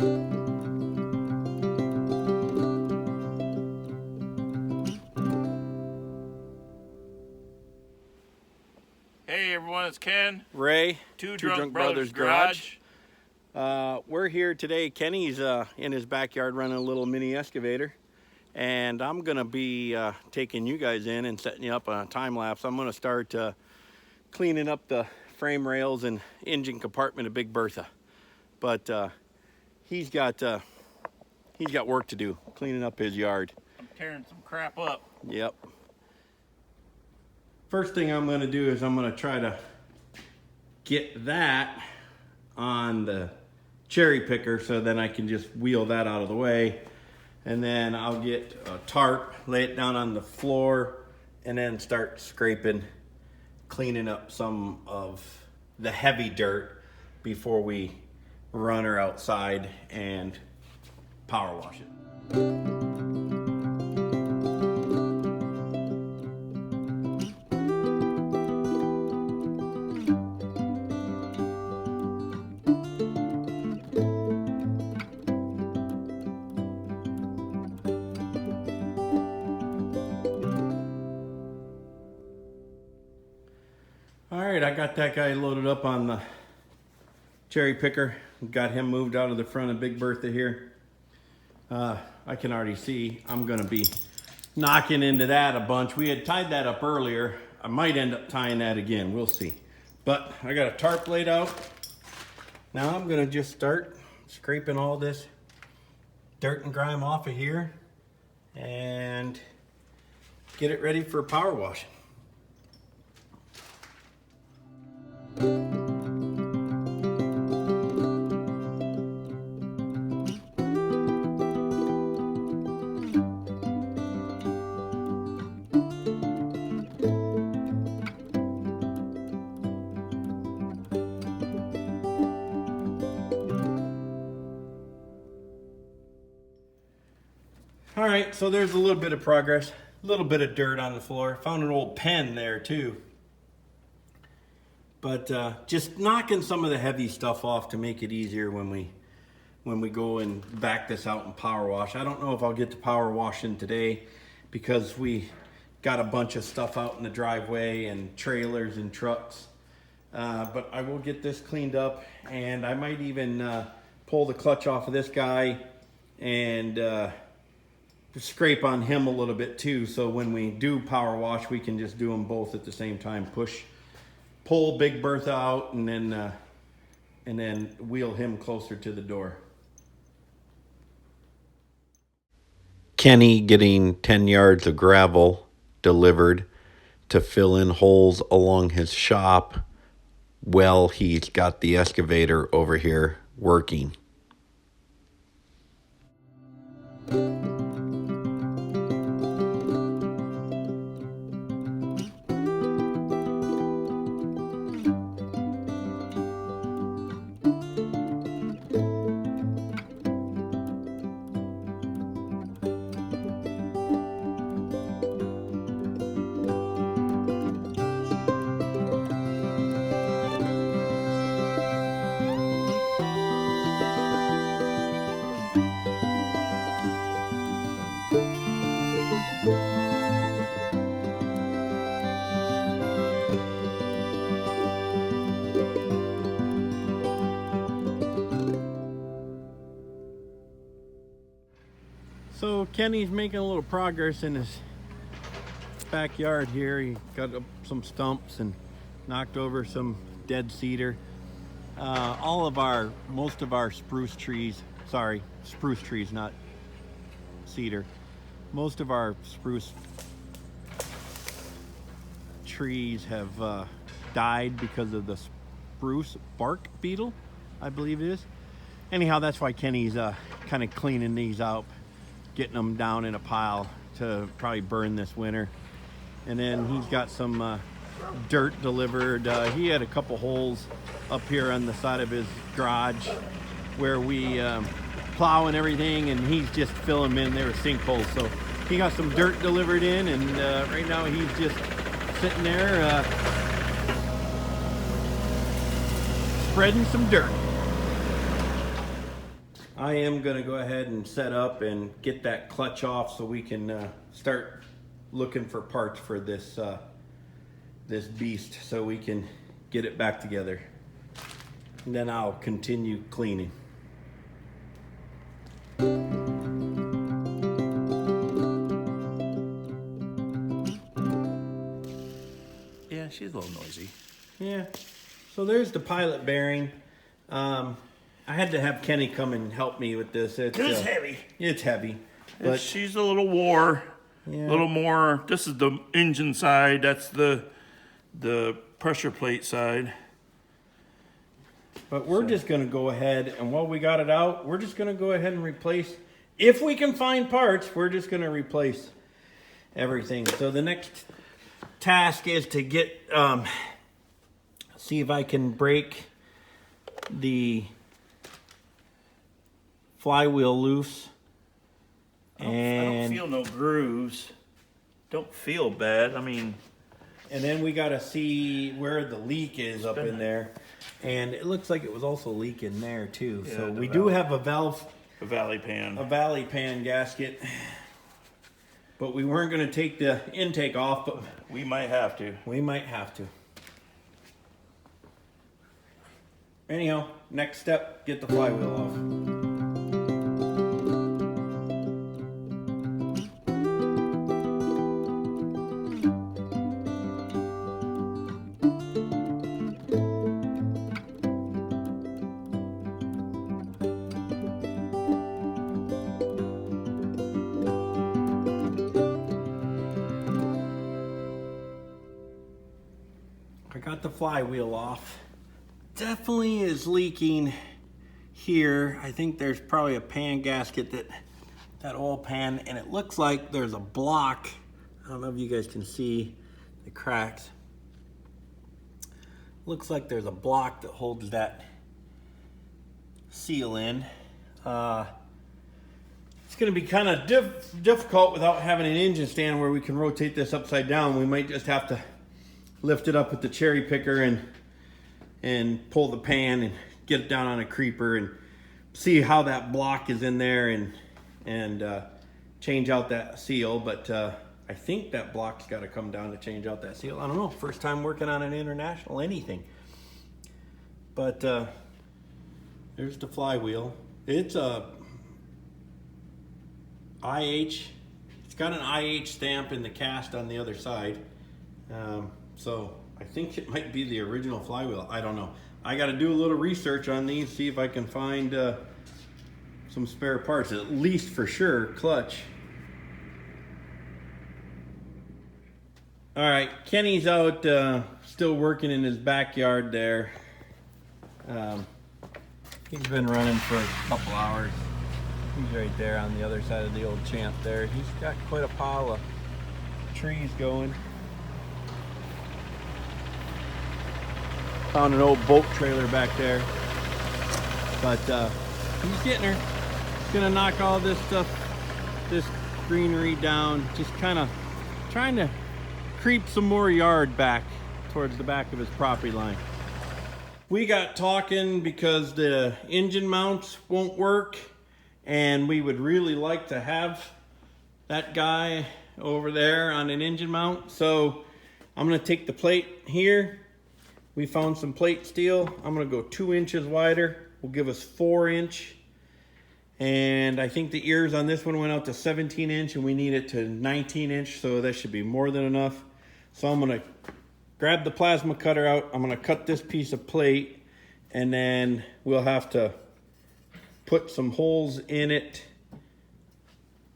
Hey everyone, it's Ken. Ray. Two Drunk Brothers Garage. We're here today. Kenny's in his backyard running a little mini excavator. And I'm going to be taking you guys in and setting you up a time lapse. I'm going to start cleaning up the frame rails and engine compartment of Big Bertha. But he's got work to do, cleaning up his yard. I'm tearing some crap up. Yep. First thing I'm going to do is I'm going to try to get that on the cherry picker so then I can just wheel that out of the way. And then I'll get a tarp, lay it down on the floor, and then start scraping, cleaning up some of the heavy dirt before we run her outside and power wash it. Alright, I got that guy loaded up on the cherry picker. Got him moved out of the front of Big Bertha here. I can already see I'm going to be knocking into that a bunch. We had tied that up earlier. I might end up tying that again. We'll see. But I got a tarp laid out. Now I'm going to just start scraping all this dirt and grime off of here and get it ready for power washing. All right, so there's a little bit of progress, a little bit of dirt on the floor. Found an old pen there too. But just knocking some of the heavy stuff off to make it easier when we go and back this out and power wash. I don't know if I'll get to power washing today because we got a bunch of stuff out in the driveway and trailers and trucks. But I will get this cleaned up, and I might even pull the clutch off of this guy and scrape on him a little bit too, so when we do power wash we can just do them both at the same time. Pull Big Bertha out and then wheel him closer to the door. Kenny getting 10 yards of gravel delivered to fill in holes along his shop while he's got the excavator over here working. So Kenny's making a little progress in his backyard here. He got up some stumps and knocked over some dead cedar. Most of our spruce trees, not cedar. Most of our spruce trees have died because of the spruce bark beetle, I believe it is. Anyhow, that's why Kenny's kind of cleaning these out, getting them down in a pile to probably burn this winter. And then he's got some dirt delivered. He had a couple holes up here on the side of his garage where we plow and everything, and he's just filling them in. They were sinkholes, so he got some dirt delivered in, and right now he's just sitting there spreading some dirt. I am gonna go ahead and set up and get that clutch off so we can start looking for parts for this this beast so we can get it back together. And then I'll continue cleaning. Yeah, she's a little noisy. Yeah, so there's the pilot bearing. I had to have Kenny come and help me with this. It's heavy. It's heavy. But She's a little wore. yeah. A little more. This is the engine side. That's the pressure plate side. But we're just gonna go ahead, and while we got it out, we're just gonna go ahead and replace, if we can find parts, we're just gonna replace everything. So the next task is to get, see if I can break the flywheel loose. I don't feel no grooves. Don't feel bad. I mean, and then we gotta see where the leak is up in there. And it looks like it was also leaking there too. Yeah, so we do have a valley pan gasket. But we weren't gonna take the intake off, but We might have to. we might have to. Anyhow, next step, get the flywheel off. I got the flywheel off. Definitely is leaking here. I think there's probably a pan gasket, that oil pan, and it looks like there's a block. I don't know if you guys can see the cracks. Looks like there's a block that holds that seal in. It's gonna be kind of difficult without having an engine stand where we can rotate this upside down. We might just have to lift it up with the cherry picker and pull the pan and get it down on a creeper and see how that block is in there and change out that seal. But I think that block's got to come down to change out that seal. I don't know, first time working on an international anything. But there's the flywheel. It's a IH. It's got an IH stamp in the cast on the other side. So I think it might be the original flywheel. I don't know. I got to do a little research on these, see if I can find some spare parts, at least for sure, clutch. All right, Kenny's out still working in his backyard there. He's been running for a couple hours. He's right there on the other side of the old champ there. He's got quite a pile of trees going. Found an old boat trailer back there, but he's getting her. He's gonna knock all this stuff, this greenery down, just kind of trying to creep some more yard back towards the back of his property line. We got talking because the engine mounts won't work, and we would really like to have that guy over there on an engine mount. So I'm gonna take the plate here. We found some plate steel. I'm gonna go 2 inches wider. Will give us 4-inch. And I think the ears on this one went out to 17-inch and we need it to 19-inch, so that should be more than enough. So I'm gonna grab the plasma cutter out. I'm gonna cut this piece of plate, and then we'll have to put some holes in it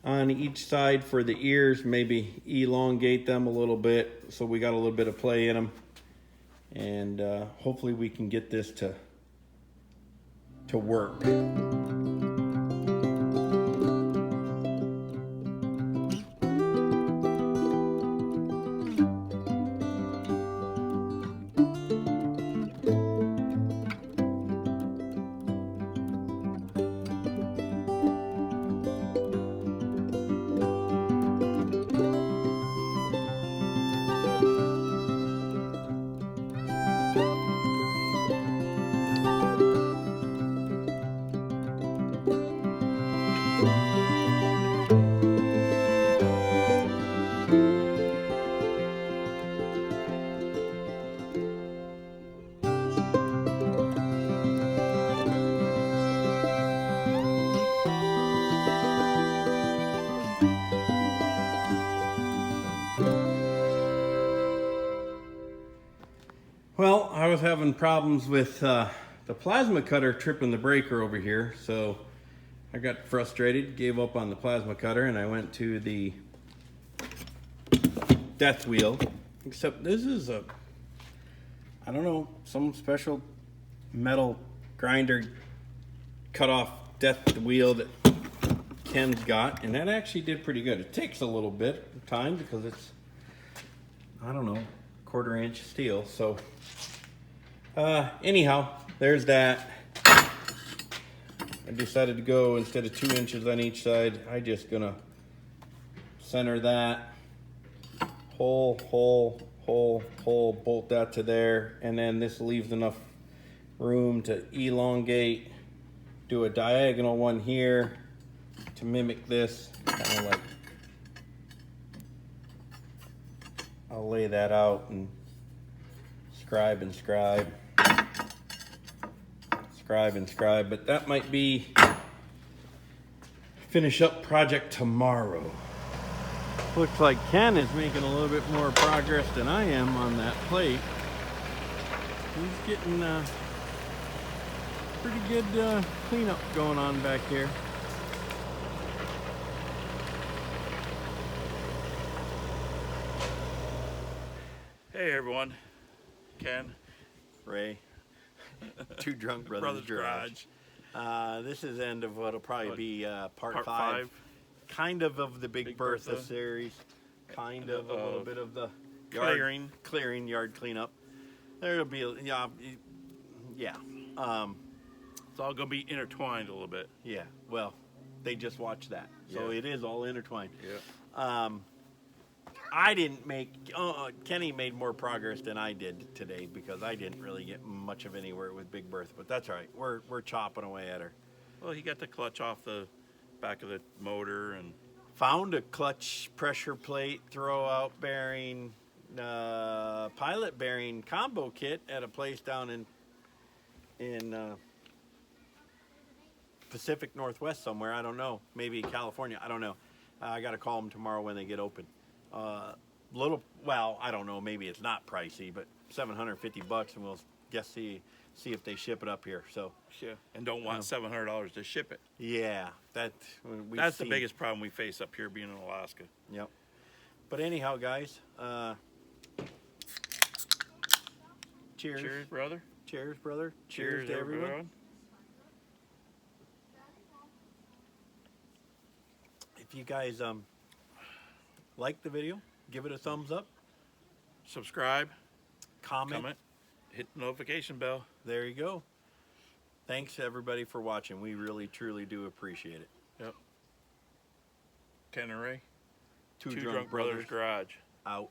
on each side for the ears, maybe elongate them a little bit so we got a little bit of play in them. And hopefully we can get this to work. was having problems with the plasma cutter tripping the breaker over here, so I got frustrated, gave up on the plasma cutter, and I went to the death wheel. Except this is a, I don't know, some special metal grinder cut off death wheel that Ken's got, and that actually did pretty good. It takes a little bit of time because it's, I don't know, 1/4 inch steel. So anyhow, there's that. I decided to go, instead of 2 inches on each side, I just gonna center that, hole, bolt that to there, and then this leaves enough room to elongate, do a diagonal one here to mimic this, kind of like, I'll lay that out and scribe, but that might be finish up project tomorrow. Looks like Ken is making a little bit more progress than I am on that plate. He's getting pretty good cleanup going on back here. Hey everyone, Ken, Ray, Two Drunk Brothers Garage. This is end of what'll probably be part 5. Kind of the Big Bertha series. Kind of a little bit of the clearing, yard cleanup. There'll be, yeah. It's all gonna be intertwined a little bit. Yeah, well, they just watched that. So it is all intertwined. Yeah. I didn't make, Kenny made more progress than I did today because I didn't really get much of anywhere with Big Bertha, but that's all right. We're chopping away at her. Well, he got the clutch off the back of the motor and Found a clutch pressure plate, throw out bearing, pilot bearing combo kit at a place down in Pacific Northwest somewhere. I don't know. Maybe California. I don't know. I got to call them tomorrow when they get open. Well, I don't know. Maybe it's not pricey, but $750, and we'll see if they ship it up here. So yeah, and don't want $700 to ship it. yeah, That's the biggest problem we face up here, being in Alaska. Yep. But anyhow, guys, cheers. Cheers, brother. Cheers, brother. Cheers to everyone. If you guys like the video, give it a thumbs up, Subscribe, comment, hit the notification bell. There you go. Thanks everybody for watching. We really truly do appreciate it. Yep. Ken and Ray, Two Drunk Brothers Garage. Out.